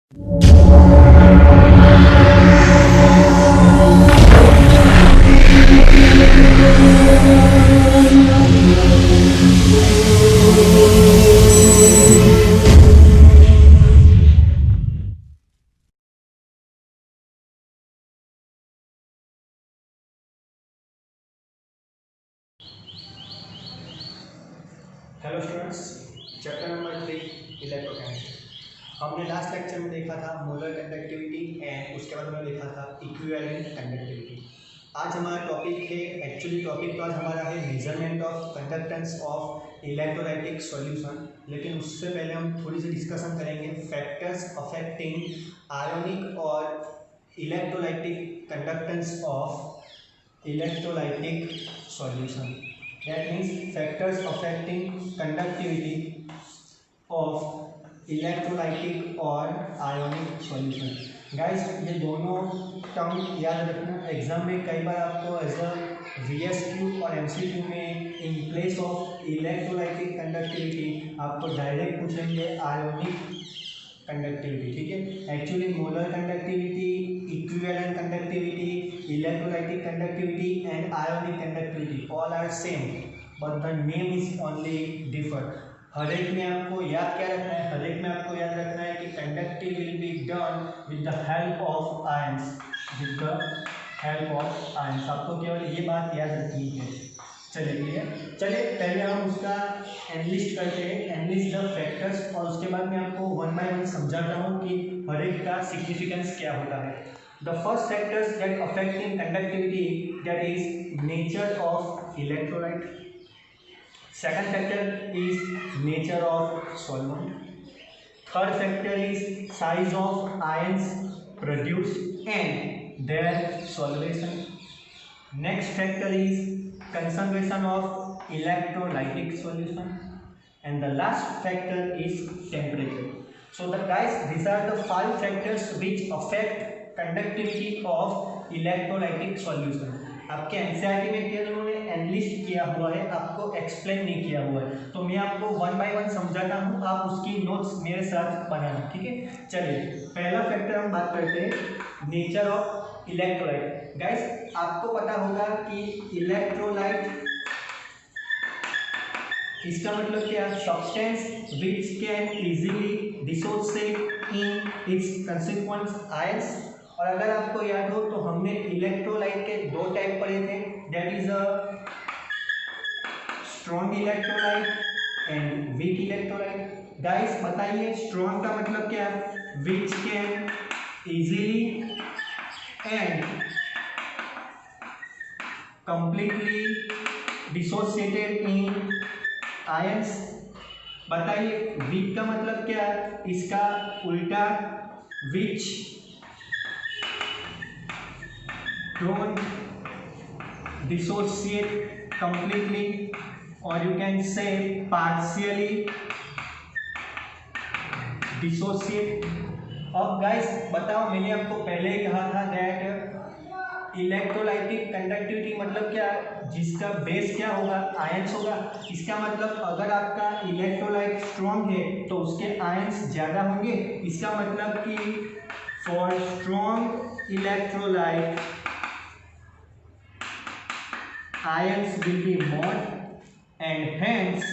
Hello students, chapter number 3 electrochemistry. हमने last lecture में देखा था मोलर कंडक्टिविटी एंड उसके बाद में देखा था इक्विवेलेंट कंडक्टिविटी। आज हमारा टॉपिक है, एक्चुअली टॉपिक तो आज हमारा है measurement of conductance of electrolytic solution. लेकिन उससे पहले हम थोड़ी सी डिस्कशन करेंगे फैक्टर्स अफेक्टिंग आयोनिक और electrolytic conductance of electrolytic solution. That means factors affecting conductivity of electrolytic और ionic solution. Guys, ये दोनों टर्म याद रखना। एग्जाम में कई बार आपको एज अ VSQ और MCQ में in place of electrolytic conductivity आपको डायरेक्ट पूछेंगे आयोनिक कंडक्टिविटी। ठीक है, actually molar conductivity, equivalent conductivity, electrolytic conductivity and ionic conductivity all are same but the name is only differ. हर एक में आपको याद क्या रखना है, हर एक में आपको याद रखना है कि conductive will be done with the help of ions, with the help of ions. आपको केवल ये बात याद रखनी है। चलिए पहले हम उसका एनालिस्ट करते हैं, एनालिस्ट द फैक्टर्स, और उसके बाद मैं आपको वन बाय वन समझाता हूँ कि हर एक का सिग्निफिकेंस क्या होता है। The first factors that affecting conductivity, that is nature of electrolyte. Second factor is nature of solvent. Third factor is size of ions produced and their solvation. Next factor is concentration of electrolytic solution, and the last factor is temperature. So the guys, these are the 5 factors which affect conductivity of electrolytic solution. आपके NCERT में केवल उन्होंने analyst किया हुआ है, आपको explain नहीं किया हुआ है, तो मैं आपको वन बाय वन समझाता हूँ, आप उसकी नोट्स मेरे साथ बनाना। ठीक है, चलिए पहला फैक्टर हम बात करते हैं नेचर ऑफ इलेक्ट्रोलाइट। गाइस, आपको पता होगा कि इलेक्ट्रोलाइट इसका मतलब क्या, substance which can easily dissociate in its constituents ions. और अगर आपको याद हो तो हमने इलेक्ट्रोलाइट के दो टाइप पढ़े थे, that is a strong electrolyte and weak electrolyte. Guys बताइए, स्ट्रॉन्ग का मतलब क्या, which can easily and completely dissociated in ions। बताइए वीक का मतलब क्या है, इसका उल्टा which don't dissociate completely or you can say partially dissociate। अब गाइस बताओ, मैंने आपको पहले ही कहा था दैट इलेक्ट्रोलाइटिक कंडक्टिविटी मतलब क्या है, जिसका बेस क्या होगा, आयंस होगा। इसका मतलब अगर आपका इलेक्ट्रोलाइट स्ट्रॉन्ग है तो उसके आयंस ज़्यादा होंगे। इसका मतलब कि for strong electrolyte ions will be more and hence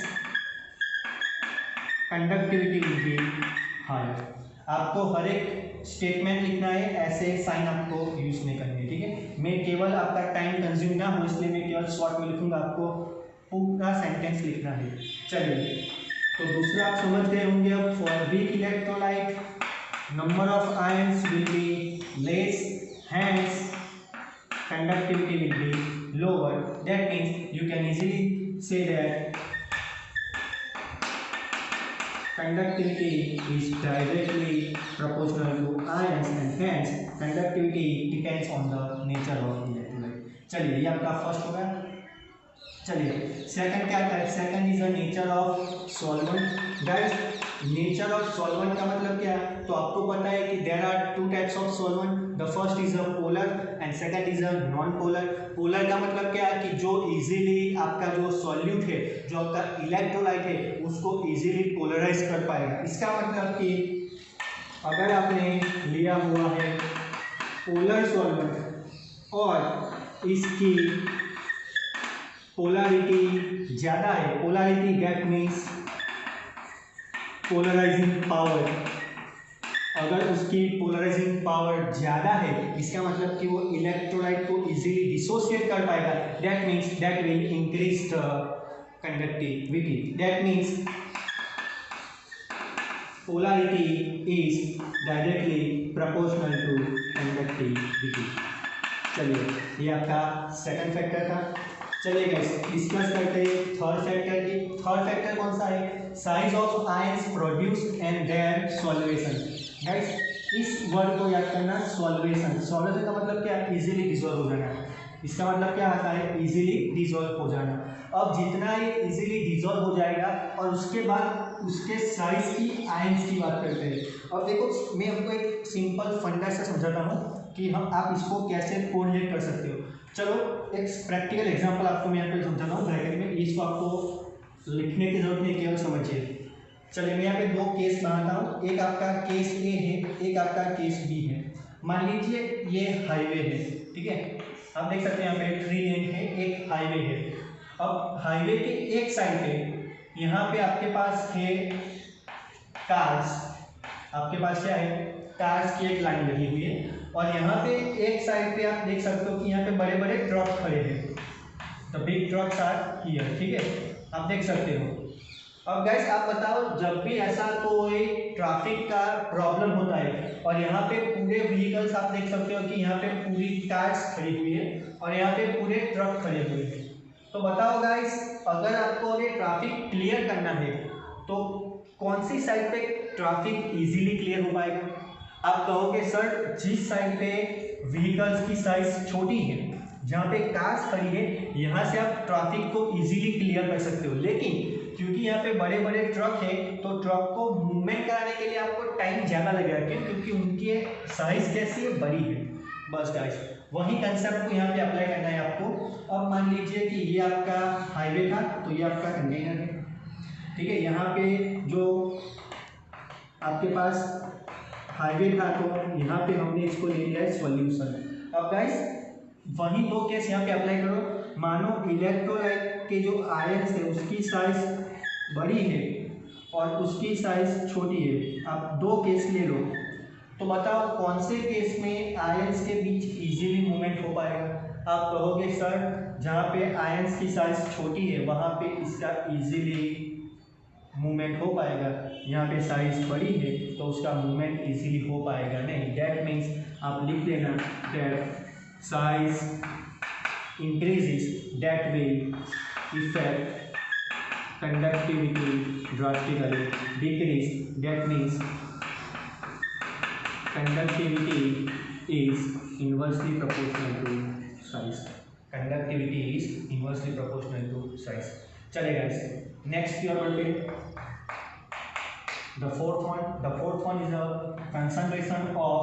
conductivity will be higher. आपको हर एक स्टेटमेंट लिखना है, ऐसे साइन आपको यूज नहीं करनी है। ठीक है, मैं केवल आपका टाइम कंज्यूम ना हो इसलिए मैं केवल शॉर्ट में लिखूंगा, आपको पूरा सेंटेंस लिखना है। चलिए, तो दूसरा आप समझ गए होंगे। अब for weak electrolyte number of ions will be less, hence conductivity will be lower. That means you can easily say that conductivity is directly proportional to ions and hence conductivity depends on the nature of electrolyte। चलिए ये आपका first होगा। चलिए second क्या आता है, second is the nature of solvent. Guys, nature of solvent का मतलब क्या है, तो आपको पता है कि there are two types of solvent. The first is a polar and second is a non polar. Polar का मतलब क्या है कि जो इजीली आपका जो सॉल्यूट है, जो आपका इलेक्ट्रोलाइट है, उसको इजीली पोलराइज कर पाएगा। इसका मतलब कि अगर आपने लिया हुआ है पोलर सॉल्वेंट और इसकी पोलैरिटी ज़्यादा है, polarity that means polarising power, अगर उसकी पोलराइजिंग पावर ज़्यादा है इसका मतलब कि वो इलेक्ट्रोलाइट को इजीली डिसोशिएट कर पाएगा, that means that will increase the conductivity, that means polarity is directly proportional to conductivity। चलिए ये आपका सेकंड फैक्टर था। चलिए गाइस डिस्कस करते हैं थर्ड फैक्टर की। थर्ड फैक्टर कौन सा है? Size of ions produced and their solvation. Guys इस वर्ड को याद करना, सॉल्वेशन। सॉल्वेशन का मतलब क्या है? इजीली डिसॉल्व हो जाना। इसका मतलब क्या आता है? इजीली डिसॉल्व हो जाना। अब जितना ये इजीली डिसॉल्व हो जाएगा और उसके बाद उसके साइज की आयंस की बात करते हैं। अब देखो मैं आपको एक सिंपल फंडा से समझाता हूँ कि हम आप इसको कैसे कोरिलेट कर सकते हो। चलो एक प्रैक्टिकल एग्जांपल आपको मैं यहाँ पे समझाता हूँ ब्रैकेट में, इसको आपको लिखने की जरूरत नहीं, केवल समझिए। चलिए मैं यहाँ पे दो केस बनाता हूँ, एक आपका केस ए है, एक आपका केस बी है। मान लीजिए ये हाईवे है, ठीक है, आप देख सकते हैं यहाँ पे 3 लेन है, एक हाईवे है। अब हाईवे के एक साइड पे यहाँ पे आपके पास है कार्स, आपके पास क्या है? कार्स की एक लाइन लगी हुई है और यहाँ पे एक साइड पे आप देख सकते हो कि यहाँ पे बड़े बड़े ट्रक खड़े हैं, the big trucks are here, ठीक है, आप देख सकते हो। अब गाइस आप बताओ जब भी ऐसा कोई ट्रैफिक का प्रॉब्लम होता है और यहाँ पे पूरे व्हीकल्स आप देख सकते हो कि यहाँ पे पूरी कार्स खड़ी हुई है और यहाँ पे पूरे ट्रक खड़े हुए हैं, तो बताओ गाइस अगर आपको अभी ट्रैफिक क्लियर करना है तो कौन सी साइड पे ट्रैफिक इजीली क्लियर हो पाएगा? आप कहोगे सर जिस साइड पे व्हीकल्स की साइज छोटी है, जहाँ पे कार्स खड़ी है, यहाँ से आप ट्रैफिक को इजीली क्लियर कर सकते हो, लेकिन क्योंकि यहाँ पे बड़े बड़े ट्रक है तो ट्रक को मूवमेंट कराने के लिए आपको टाइम ज़्यादा लगेगा, क्यों? क्योंकि उनकी साइज कैसी है? बड़ी है। बस गाइस वही कंसेप्ट को यहाँ पे अप्लाई करना है आपको। अब मान लीजिए कि ये आपका हाईवे था तो ये आपका कंटेनर है, ठीक है, यहाँ पे जो आपके पास हाईवे था तो यहाँ पे हमने इसको ले लिया है सॉल्यूशन। अब गाइस वही दो केस यहाँ पे अप्लाई करो। मानो इलेक्ट्रोलाइट के जो आयंस है उसकी साइज बड़ी है और उसकी साइज छोटी है, आप दो केस ले लो, तो बताओ कौन से केस में आयंस के बीच इजीली मूवमेंट हो पाएगा? आप कहोगे सर जहाँ पे आयंस की साइज छोटी है वहाँ पे इसका इजीली मूवमेंट हो पाएगा, यहाँ पे साइज बड़ी है तो उसका मूवमेंट इजीली हो पाएगा नहीं। दैट मीन्स आप लिख लेना that size increases that will affect conductivity drastically, decrease that means conductivity is inversely proportional to size, conductivity is inversely proportional to size। चलेगा इससे नेक्स्ट की ओर बढ़ते हैं। The fourth one is a concentration of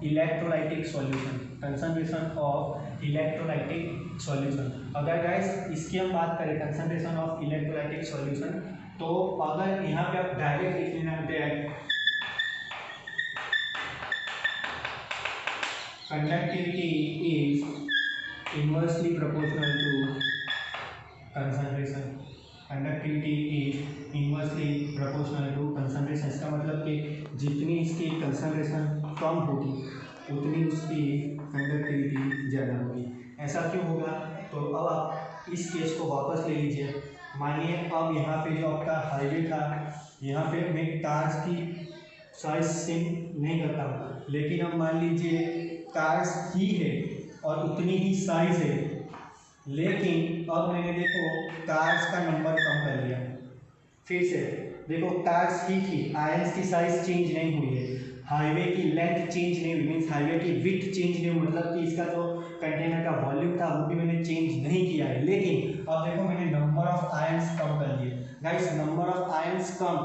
electrolytic solution, concentration of electrolytic solution। अगर guys इसकी हम बात करें concentration of electrolytic solution, तो अगर यहाँ पे आप डायरेक्ट लिख लेना that conductivity is inversely proportional to concentration, conductivity is inversely proportional to concentration. इसका मतलब कि जितनी इसकी कंसंट्रेशन कम होगी उतनी उसकी कंडक्टिविटी ज़्यादा होगी। ऐसा क्यों होगा? तो अब आप इस केस को वापस ले लीजिए। मानिए अब यहाँ पे जो आपका हाईवे था, यहाँ पे मैं कार्स की साइज सेम नहीं करता हूँ, लेकिन अब मान लीजिए कार्स ही है और उतनी ही साइज है, लेकिन अब मैंने देखो कार्स का नंबर कम कर लिया। फिर से देखो कार्स ही थी, आयंस की साइज चेंज नहीं हुई है, हाईवे की लेंथ चेंज नहीं हुई, मीन्स हाईवे की विड्थ चेंज नहीं हुई, मतलब कि इसका जो कंटेनर का वॉल्यूम था वो भी मैंने चेंज नहीं किया है, लेकिन अब देखो मैंने नंबर ऑफ आयंस कम कर लिए। गाइस नंबर ऑफ आयंस कम,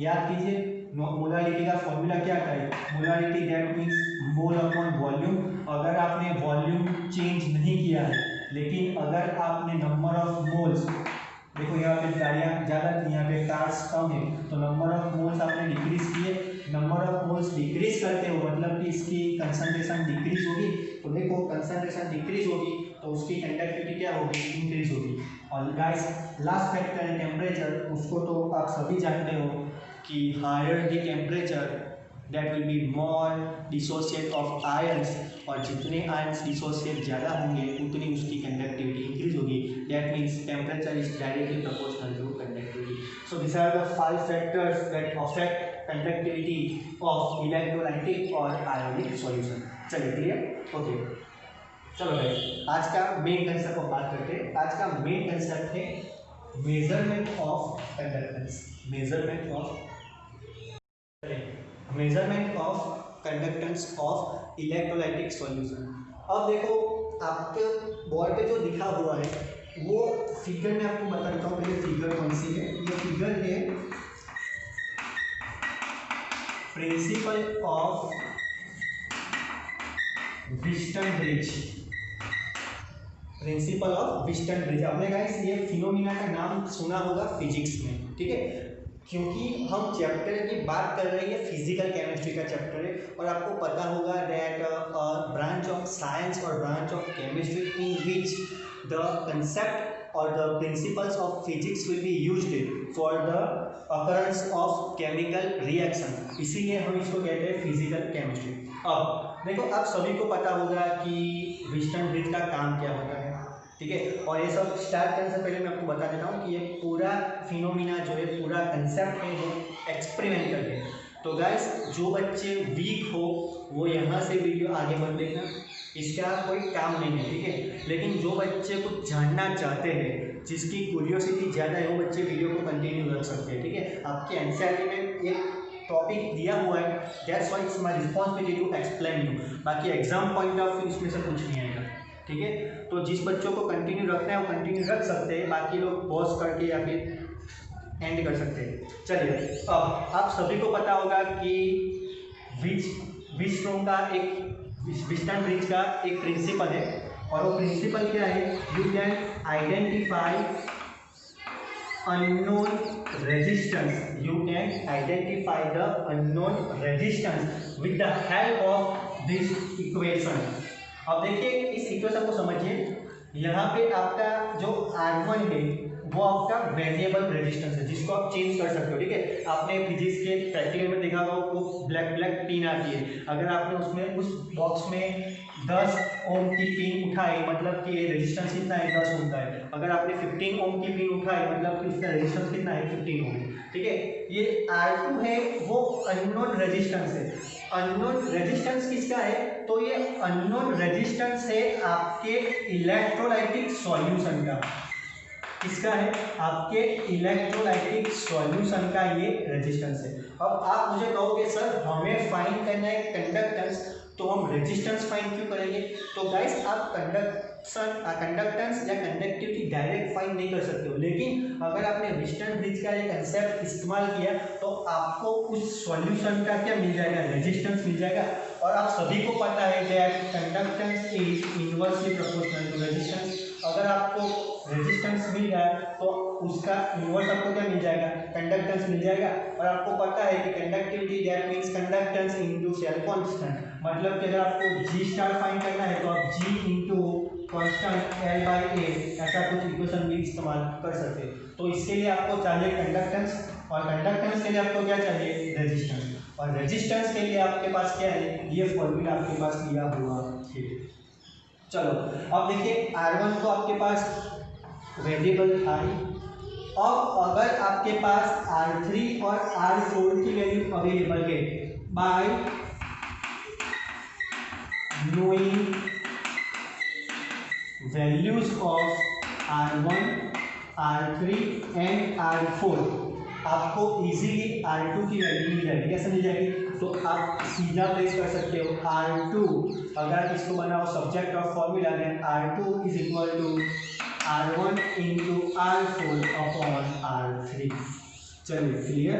याद कीजिए मोलारिटी का फॉर्मूला क्या है? Molarity that means mole upon volume. अगर आपने वॉल्यूम चेंज नहीं किया है, लेकिन अगर आपने नंबर ऑफ मोल्स, देखो यहाँ पे गाड़ियाँ ज़्यादा थी, यहाँ पे कार्स कम है, तो नंबर ऑफ मोल्स आपने डिक्रीज किए, नंबर ऑफ मोल्स डिक्रीज करते हो मतलब कि इसकी कंसंट्रेशन डिक्रीज होगी, तो देखो कंसंट्रेशन डिक्रीज होगी तो उसकी कंडक्टिविटी क्या होगी, इंक्रीज होगी। और गाइस लास्ट फैक्टर है टेम्परेचर, उसको तो आप सभी जानते हो कि higher the temperature that will be more dissociate of ions, और जितने आयंस डिसोसिएट ज़्यादा होंगे उतनी उसकी कंडक्टिविटी इंक्रीज होगी। That means temperature is directly proportional to conductivity. So this are the 5 factors that affect conductivity of electrolytic और ionic solution. चलिए clear, okay. चलो भाई आज का मेन कंसेप्ट को बात करते हैं। आज का मेन कंसेप्ट है measurement of conductance. Measurement of conductance of electrolytic solution. अब देखो आपके बोर्ड पे जो लिखा हुआ है वो फिगर में आपको बता देता हूँ। पहले फिगर कौन सी है, ये फिगर है principle of Wheatstone bridge. Principle of Wheatstone bridge आपने गाइस ये फिनोमिना का नाम सुना होगा फिजिक्स में, ठीक है, क्योंकि हम चैप्टर की बात कर रहे हैं, फिजिकल केमिस्ट्री का चैप्टर है और आपको पता होगा दैट ब्रांच ऑफ साइंस और branch of chemistry in which the concept और the principles of physics will be used for the occurrence of chemical reaction, इसीलिए हम इसको कहते हैं फिजिकल केमिस्ट्री। अब देखो आप सभी को पता होगा कि व्हिटन ब्रिज का काम क्या होता है, ठीक है, और ये सब स्टार्ट करने से पहले मैं आपको बता देता हूँ कि ये पूरा फिनोमिना जो है, पूरा कंसेप्ट है वो एक्सपेरिमेंटल है। तो गाइस जो बच्चे वीक हो वो यहाँ से वीडियो आगे मत देखना, इसका कोई काम नहीं है, ठीक है, लेकिन जो बच्चे कुछ जानना चाहते हैं, जिसकी क्यूरियोसिटी ज़्यादा है, वो बच्चे वीडियो को कंटिन्यू रख सकते हैं, ठीक है। आपके एनसीईआरटी में एक टॉपिक दिया हुआ है, that's why it's my responsibility to explain you, बाकी एग्जाम पॉइंट ऑफ व्यू इसमें से कुछ नहीं आएगा, ठीक है। तो जिस बच्चों को कंटिन्यू रखना है वो कंटिन्यू रख सकते हैं, बाकी लोग पॉज करके या फिर एंड कर सकते हैं। चलिए अब आप सभी को पता होगा कि व्हिटन का एक व्हिटन ब्रिज का एक प्रिंसिपल है, और वो प्रिंसिपल क्या है, you can identify unknown resistance, you can identify the unknown resistance with the help of this equation। अब देखिए इस इक्वेशन को समझिए, यहाँ पे आपका जो R1 है वो आपका वेरिएबल रेजिस्टेंस है जिसको आप चेंज कर सकते हो, ठीक है। आपने फिजिक्स के प्रैक्टिकल में देखा होगा वो ब्लैक पिन आती है, अगर आपने उसमें उस बॉक्स में 10 ओम की पिन उठाई मतलब कि रेजिस्टेंस कितना है, 10 ओम का है। अगर आपने 15 ओम की पिन उठाई मतलब कि उसका रेजिस्टेंस कितना है, 15 ओम, ठीक है। ये R2 है वो अननोन रेजिस्टेंस है। अननोन रेजिस्टेंस किसका है, तो ये अननोन रेजिस्टेंस है आपके इलेक्ट्रोलाइटिक सॉल्यूशन का। किसका है, आपके इलेक्ट्रोलाइटिक सॉल्यूशन का ये रेजिस्टेंस है। अब आप मुझे कहोगे सर हमें फाइंड करना है कंडक्टेंस, तो हम रेजिस्टेंस फाइंड क्यों करेंगे। तो गाइस आप कंडक्टेंस या कंडक्टिविटी डायरेक्ट फाइंड नहीं कर सकते हो, लेकिन अगर आपने व्हिटन ब्रिज का ये कंसेप्ट इस्तेमाल किया तो आपको उस सॉल्यूशन का क्या मिल जाएगा, रेजिस्टेंस मिल जाएगा। और आप सभी को पता है that conductance is inversely proportional to resistance. अगर आपको रेजिस्टेंस मिल गया तो उसका इन्वर्स आपको क्या मिल जाएगा, कंडक्टेंस मिल जाएगा। और आपको पता है कि conductivity that means conductance into cell constant, मतलब कि अगर आपको जी स्टार फाइंड करना है तो आप जी इनटू कांस्टेंट L/A ऐसा कुछ इक्वेशन भी इस्तेमाल कर सकते हैं। तो इसके लिए आपको चाहिए कंडक्टेंस, और कंडक्टेंस के लिए आपको क्या चाहिए, रेजिस्टेंस, और रेजिस्टेंस के लिए आपके पास क्या है, ये फॉर्मूला आपके पास दिया हुआ है। चलो अब देखिए R1 तो आपके पास वेरिएबल था ही, अब अगर आपके पास R3 और R4 की वैल्यू अवेलेबल है bye knowing values of R1, R3 and R4, आपको इजीली R2 की वैल्यू मिल जाएगी। कैसे मिल जाएगी, तो आप सीधा प्लेस कर सकते हो R2, अगर इसको बनाओ subject of formula then R2 is equal to R1 into R4 upon R3। चलिए क्लियर,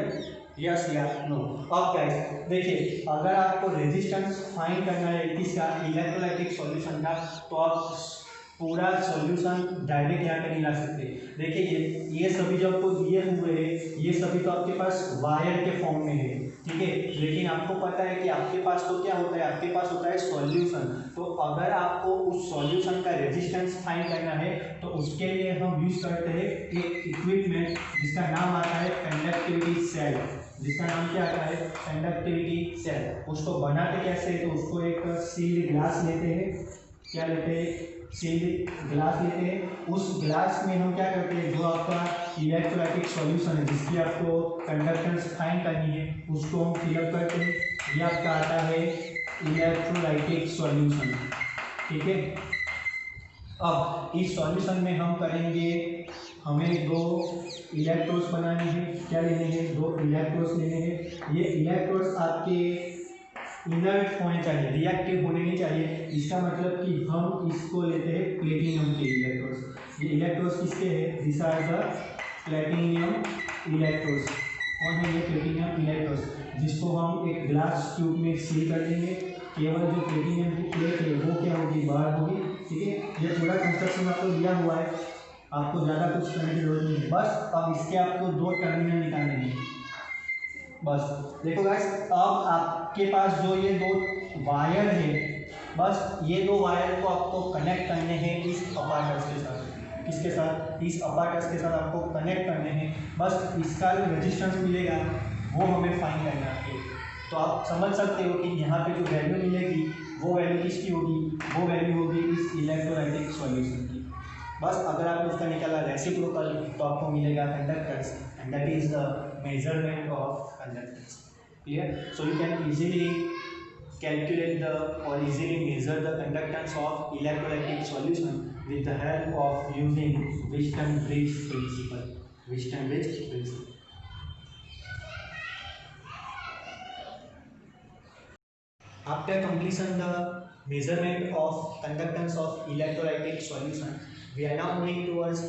यस या नो। अब गाइस देखिए अगर आपको रेजिस्टेंस फाइंड करना है किसका, इलेक्ट्रोलाइटिक सॉल्यूशन का, तो आप पूरा सॉल्यूशन डायरेक्ट यहाँ पे नहीं ला सकते। देखिए ये सभी जो आपको दिए हुए हैं ये सभी तो आपके पास वायर के फॉर्म में है, ठीक है। लेकिन आपको पता है कि आपके पास तो क्या होता है, आपके पास होता है सॉल्यूशन। तो अगर आपको उस सॉल्यूशन का रेजिस्टेंस फाइंड करना है तो उसके लिए हम यूज करते हैं एक इक्विपमेंट जिसका नाम आता है कंडक्टिविटी सेल। जिसका नाम क्या आता है, कंडक्टिविटी सेल। उसको बनाते कैसे है, तो उसको एक सील्ड ग्लास लेते हैं, क्या लेते हैं, सील्ड ग्लास लेते हैं। उस ग्लास में हम क्या करते हैं, जो आपका इलेक्ट्रोलाइटिक सॉल्यूशन है जिसकी आपको कंडक्टेंस फाइंड करनी है उसको हम फिलअप करते हैं। ये आपका आता है इलेक्ट्रोलाइटिक सॉल्यूशन, ठीक है। अब इस सॉल्यूशन में हम करेंगे, हमें दो इलेक्ट्रोड्स बनाने हैं, क्या लेने हैं, दो इलेक्ट्रोड्स लेने हैं। ये इलेक्ट्रोड्स आपके इनर्ट होने चाहिए, रिएक्टिव होने नहीं चाहिए। इसका मतलब कि हम इसको लेते हैं प्लेटिनियम के इलेक्ट्रोड्स। ये इलेक्ट्रोड्स किसके हैं, this are the platinum electrodes. कौन है ये प्लेटिनियम इलेक्ट्रोड्स, जिसको हम एक ग्लास ट्यूब में सील कर देंगे। केवल जो प्लेटिनियम की प्लेट है वो क्या होगी, बाहर होगी, ठीक है। ये पूरा कंस्ट्रक्शन आपको दिया हुआ है, आपको ज़्यादा कुछ करने की जरूरत नहीं है। बस अब इसके आपको दो टर्मिनल निकालने हैं, बस। देखो गाइस, अब आपके पास जो ये दो वायर है, बस ये दो वायर को आपको कनेक्ट करने हैं इस अपार्टर्स के साथ। किसके साथ, इस अपार्टर्स के साथ आपको कनेक्ट करने हैं। बस इसका जो रेजिस्टेंस मिलेगा वो हमें फाइंड करना है। तो आप समझ सकते हो कि यहाँ पे जो वैल्यू मिलेगी वो वैल्यू किसकी होगी, वो वैल्यू होगी इस इलेक्ट्रोलाइटिक सॉल्यूशन की। बस अगर आपने उसका निकाला रेसिप्रोकल तो आपको मिलेगा conductance, and that is the measurement of conductance. Clear? So you can easily calculate the or easily measure the conductance of electrolytic solution with the help of using Wheatstone-Bridge principle. Wheatstone-Bridge principle. After completion the measurement of conductance of electrolytic solution, we are now moving towards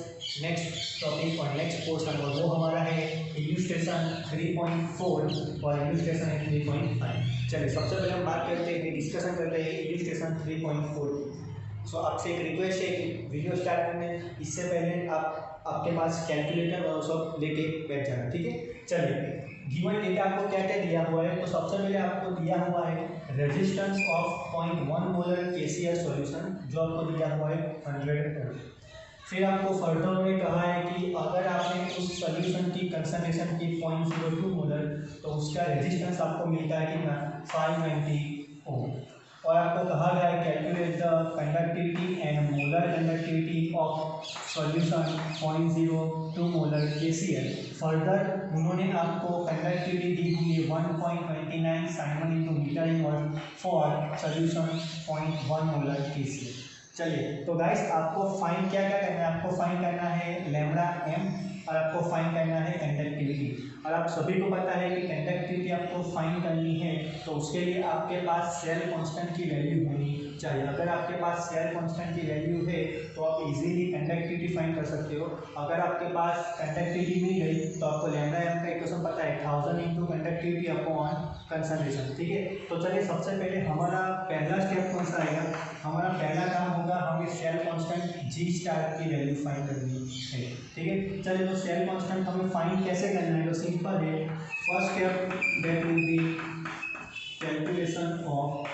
next topic और next portion, और वो हमारा है illustration 3.4 और illustration है 3.5। चलिए सबसे पहले हम बात करते हैं, डिस्कशन करते हैं illustration 3.4 की। सो आपसे एक रिक्वेस्ट है कि वीडियो स्टार्ट करने इससे पहले आपके पास कैलकुलेटर और सब लेके बैठ जाना, ठीक है। चलिए गिवन डेटा आपको क्या क्या दिया हुआ है, तो सबसे पहले आपको दिया हुआ है resistance of 0.1 molar KCl solution, जो आपको दिया हुआ है 100 ओम। फिर आपको फर्दर में कहा है कि अगर आपने उस सॉल्यूशन की कंसंट्रेशन की 0.02 मोलर तो उसका रेजिस्टेंस आपको मिलता है कितना, 590 ओम। और आपको कहा गया है calculate the conductivity and molar conductivity of solution 0.02 molar KCl। Further उन्होंने आपको कंडक्टिविटी दी हुई है 1.29 siemens into metre inverse for solution 0.1 molar KCl। चलिए तो गाइस आपको फाइंड क्या क्या करना है, आपको फाइंड करना है लैम्बडा m और आपको फाइंड करना है कंडक्टिविटी। और आप सभी को पता है कि कंडक्टिविटी आपको फाइंड करनी है तो उसके लिए आपके पास सेल कांस्टेंट की वैल्यू होनी चाहिए। अगर आपके पास सेल कांस्टेंट की वैल्यू है तो आप इजीली कंडक्टिविटी फाइंड कर सकते हो। अगर आपके पास कंडक्टिविटी मिल गई तो आपको लैम्बडा m का इक्वेशन पता है 1000 इंटू कंडक्टिविटी अपॉन कंसंट्रेशन, ठीक है। तो चलिए सबसे पहले हमारा पहला स्टेप कौन सा आएगा, हमारा पहला काम होगा हमें सेल कांस्टेंट G स्टार की वैल्यू फाइंड करनी है, ठीक है। चलिए तो सेल कांस्टेंट हमें फाइंड कैसे करना है, तो सिंपल है। First step that will be calculation of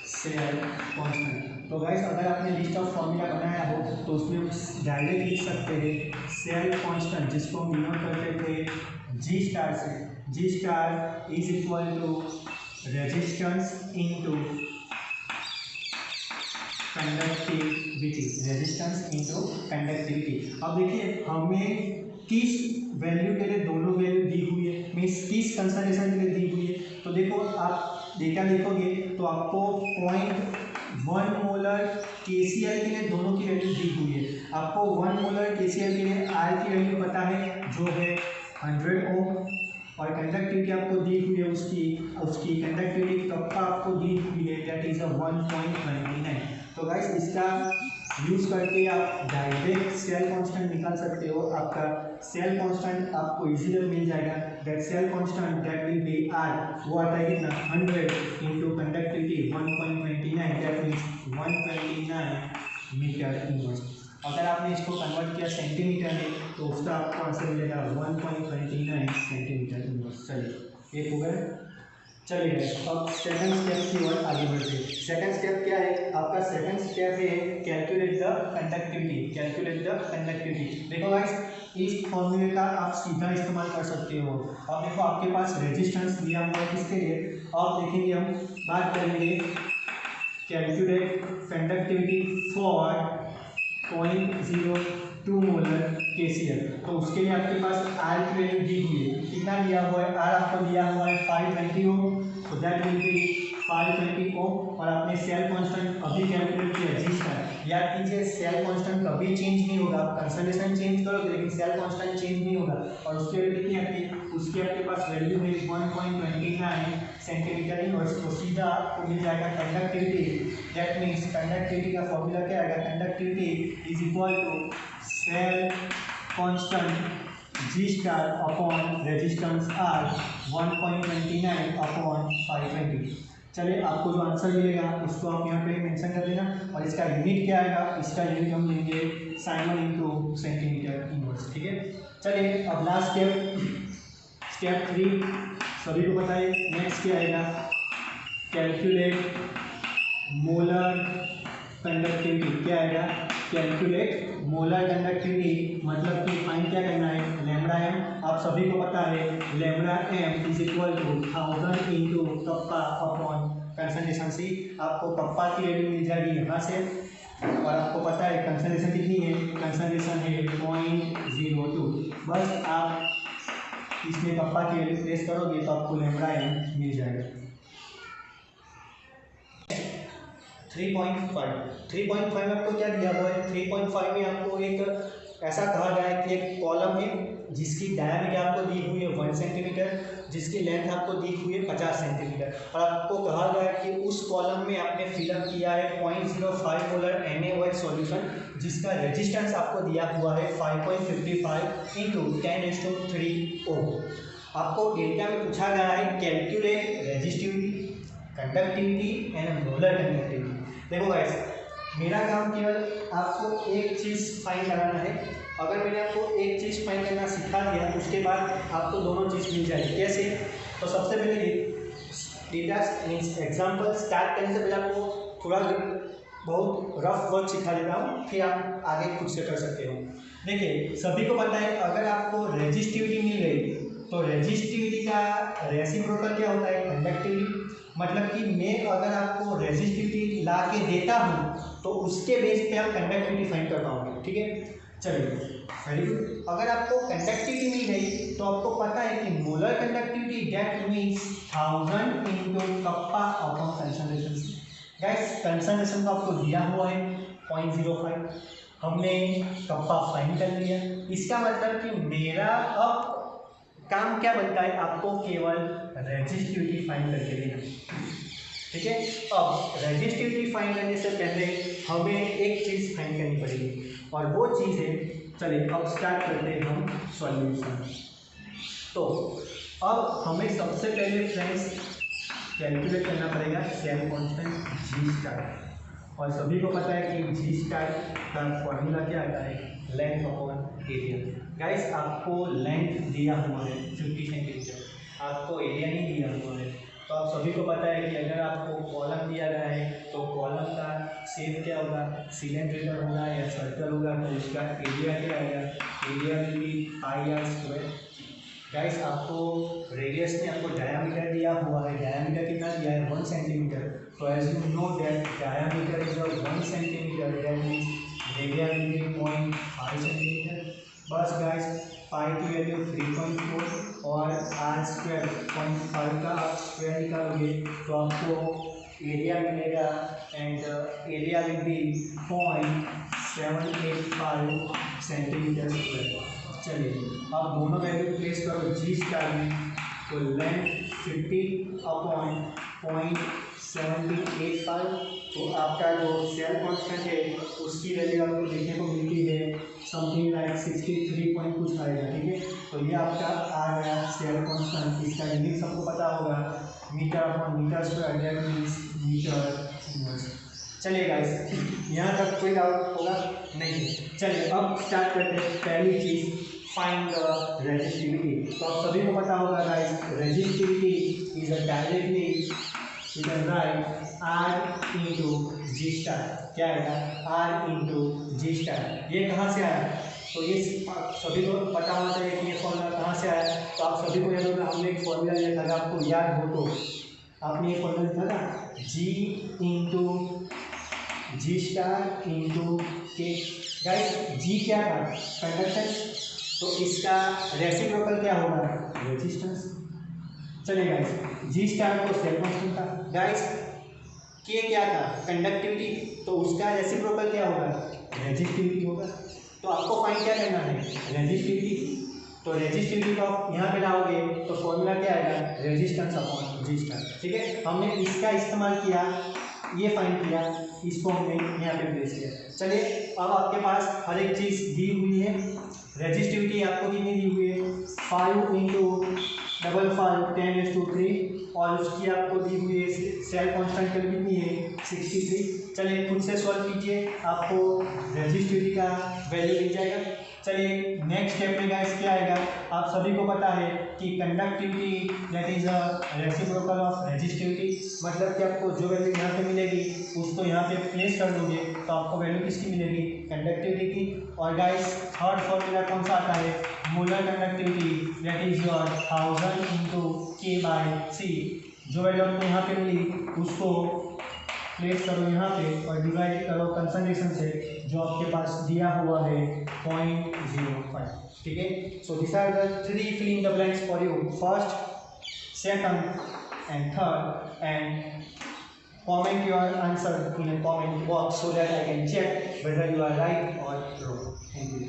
cell constant. तो गाइस अगर आपने लिस्ट ऑफ फॉर्मूला बनाया हो तो उसमें डायरेक्ट लिख सकते हैं सेल कांस्टेंट, जिसको हम डिनोट करते थे G स्टार से। G star is equal to resistance into conductivity, resistance into conductivity. अब देखिए हमें किस वैल्यू के लिए दोनों वैल्यू दी हुई है, मीन्स किस कंसंट्रेशन के लिए दी हुई है। तो देखो आप डेटा देखोगे तो आपको 0.1 मोलर KCl के लिए दोनों की वैल्यू दी हुई है। आपको 1 मोलर KCl के लिए R की वैल्यू पता है जो है 100 ओम, और कंडक्टिविटी आपको दी हुई है उसकी कंडक्टिविटी कप्पा आपको दी हुई है दैट इज 1.29। तो गाइस इसका यूज करके आप डायरेक्ट सेल कांस्टेंट निकाल सकते हो। आपका सेल कांस्टेंट आपको इजीली मिल जाएगा, that cell constant that will be R, वो आता है कितना 100 into conductivity 1.29, that means 129 metre inverse. अगर आपने इसको कन्वर्ट किया सेंटीमीटर में तो उसका आपको आंसर मिलेगा 1.29 सेंटीमीटर इनवर्स। इनवर्स। चलिए एक हो गया। चलिए अब सेकंड स्टेप की ओर आगे बढ़ते हैं। सेकंड स्टेप क्या है आपका? सेकंड स्टेप है calculate the conductivity. Calculate the conductivity. देखो गाइस, इस फॉर्मूले का आप सीधा इस्तेमाल कर सकते हो। अब देखो आपके पास रेजिस्टेंस दिया हुआ है, किसके लिए? अब देखेंगे हम बात करेंगे calculate conductivity for 0.02 molar KCl। तो उसके लिए आपके पास R की वैल्यू दी हुई है। कितना दिया हुआ है? R आपको दिया हुआ है 520 ओम, तो दैट विल बी 520 ओम। और आपने सेल कांस्टेंट अभी कैलकुलेट किया G स्टार। याद कीजिए सेल कांस्टेंट कभी चेंज नहीं होगा, कंसंट्रेशन चेंज करोगे लेकिन सेल कांस्टेंट चेंज नहीं होगा। और उसके लिए कितनी आपकी उसकी आपके पास वैल्यू है 1.29 सेंटीमीटर इनवर्स। तो सीधा आपको मिल जाएगा कंडक्टिविटी। दैट मीन्स कंडक्टिविटी का फॉर्मूला क्या आएगा? Conductivity is equal to cell constant G star upon resistance R 1.29 upon 520। चलिए आपको जो आंसर मिलेगा उसको आप यहाँ पे मेंशन कर देना। और इसका यूनिट क्या आएगा? इसका यूनिट हम लेंगे साइमन इनटू सेंटीमीटर इनवर्स। ठीक है। चलिए अब लास्ट स्टेप 3 सभी को बताइए। नेक्स्ट क्या आएगा? Calculate molar conductivity. क्या आएगा? कैलकुलेट मोलर कंडक्टिविटी मतलब कि फाइंड क्या करना है? Lambda M. आप सभी को पता है lambda M is equal to 1000 into kappa upon concentration C. आपको कप्पा की वैल्यू मिल जाएगी यहाँ से, और आपको पता है कंसंट्रेशन कितनी है? कंसंट्रेशन है 0.02। बस आप इसमें कप्पा की वैल्यू प्लेस करोगे तो आपको लैम्बडा एम मिल जाएगा। 3.5 आपको क्या दिया हुआ है? 3.5 में आपको एक ऐसा कहा गया है कि एक कॉलम है जिसकी डायमीटर आपको दी हुई है 1 सेंटीमीटर, जिसकी लेंथ आपको दी हुई है 50 सेंटीमीटर। और आपको कहा गया है कि उस कॉलम में आपने फिलअप किया है 0.05 मोलर NaOH सॉल्यूशन, जिसका रेजिस्टेंस आपको दिया हुआ है 5.55 इंटू 10⁻³ ओम। आपको डेटा में पूछा गया है calculate resistivity, conductivity and molar conductivity. देखो गाइस, मेरा काम केवल आपको एक चीज़ फाइंड कराना है। अगर मैंने आपको एक चीज़ फाइंड करना सिखा दिया उसके बाद आपको दोनों चीज़ मिल जाएगी। कैसे? तो सबसे पहले डेटा मीन्स एग्जाम्पल स्टार्ट करने से पहले आपको थोड़ा बहुत रफ वर्क सिखा देता हूँ, फिर आप आगे खुद से कर सकते हो। देखिए सभी को पता है अगर आपको रेजिस्टिविटी मिल गई तो रेजिस्टिविटी का रेसिप्रोकल क्या होता है? कंडक्टिविटी। मतलब कि मैं अगर आपको रेजिस्टिविटी ला के देता हूँ तो उसके बेस पे आप कंडक्टिविटी फाइंड कर पाओगे। ठीक है। चलिए वेरी गुड। अगर आपको कंडक्टिविटी मिल गई तो आपको पता है कि molar conductivity that means 1000 into kappa upon concentration. Guys concentration तो आपको दिया हुआ है 0.05, हमने कप्पा फाइंड कर लिया। इसका मतलब कि मेरा अब काम क्या बनता है? आपको केवल रेजिस्टिविटी फाइंड करके देना। ठीक है। अब रेजिस्टिविटी फाइंड करने से पहले हमें एक चीज़ फाइंड करनी पड़ेगी और वो चीज़ है, चलिए अब स्टार्ट करते हैं हम सॉल्यूशन। तो अब हमें सबसे पहले फ्रेंड्स कैलकुलेट करना पड़ेगा सेल कांस्टेंट G स्टार। और सभी को पता है कि G स्टार का फॉर्मूला क्या आता है? Length upon area. गाइस आपको लेंथ दिया हुआ है 50 सेंटीमीटर, आपको एरिया नहीं दिया हुआ है। तो आप सभी को पता है कि अगर आपको कॉलम दिया गया है तो कॉलम का शेप क्या होगा? सिलेंड्रिकल होगा या सर्कल होगा, तो उसका एरिया क्या आएगा? Area will B πr²। Guys आपको रेडियस में आपको डायामीटर दिया हुआ है। डायामीटर कितना दिया है? 1 सेंटीमीटर। तो as you know that diameter is 1 centimetre, that means area will be 0.5 centimetre. बस गाइस पाई की वैल्यू 3.4 और r² 0.5 का आप स्क्वायर निकालोगे तो आपको एरिया मिलेगा and area will B 0.785 centimetre square. चलिए अब दोनों वैल्यू प्लेस करो G स्टार में, तो लेंथ 50 अपॉन 0.785, तो आपका जो सेल कांस्टेंट है उसकी वैल्यू आपको देखने को मिलती है समथिंग लाइक 63 पॉइंट कुछ आएगा। ठीक है। तो ये आपका आ गया सेल कांस्टेंट। इसका यूनिट सबको पता होगा metre upon metre square, that means metre inverse. चलिए गाइस यहाँ तक कोई डाउट होगा नहीं? चलिए अब स्टार्ट करते हैं। पहली चीज़ फाइंड द रेजिस्टिविटी। तो आप सभी को पता होगा guys, resistivity is a directly you can write R into G star. क्या आएगा? R into G star. ये कहाँ से आया? तो ये सभी को पता होना चाहिए कि ये फॉर्मूला कहाँ से आया। तो आप सभी को याद होगा, हमने एक फॉर्मूला लिया था, आपको याद हो तो आपने ये फॉर्मूला लिखा था G into G star into के। गाइस जी क्या था? कंडक्टेंस। तो इसका रेसिप्रोकल क्या होगा? रेजिस्टेंस। चलिए गाइस, जी स्टार को सेल कांस्टेंट था। गाइस के क्या था? कंडक्टिविटी। तो उसका रेसिप्रोकल क्या होगा? रेजिस्टिविटी होगा। तो आपको फाइंड क्या करना है? रेजिस्टिविटी। तो रेजिस्टिविटी को आप यहाँ पे लाओगे तो फॉर्मूला क्या आएगा? रेजिस्टेंस अपॉन जी स्टार। ठीक है, हमने इसका इस्तेमाल किया, ये फाइंड किया, इसको हमने यहाँ पे प्लेस किया। चलिए, अब आपके पास हर एक चीज़ दी हुई है। रेजिस्टिविटी आपको कितनी दी हुई है? 5 इंटू 55 10⁻³ और उसकी आपको दी हुई है सेल कांस्टेंट की कितनी है? 63। चलिए खुद से सॉल्व कीजिए, आपको रेजिस्टिविटी का वैल्यू मिल जाएगा। चलिए नेक्स्ट स्टेप में गाइस क्या आएगा? आप सभी को पता है कि conductivity that is a reciprocal of resistivity. मतलब कि आपको जो वैल्यू यहाँ पे मिलेगी उसको यहाँ पे प्लेस कर दोगे तो आपको वैल्यू किसकी मिलेगी? कंडक्टिविटी की। और गाइस थर्ड फॉर्मूला कौन सा आता है? Molar conductivity that is your 1000 into K/C। जो वैल्यू आपको यहाँ पे मिली उसको प्लेस करो यहाँ पे और डिवाइड करो कंसंट्रेशन से, जो आपके पास दिया हुआ है 0.05। ठीक है, so this are the 3 fill in the blanks for you, first, second and third, and comment your answer in a comment box so that I can check whether you are right or wrong. Thank you.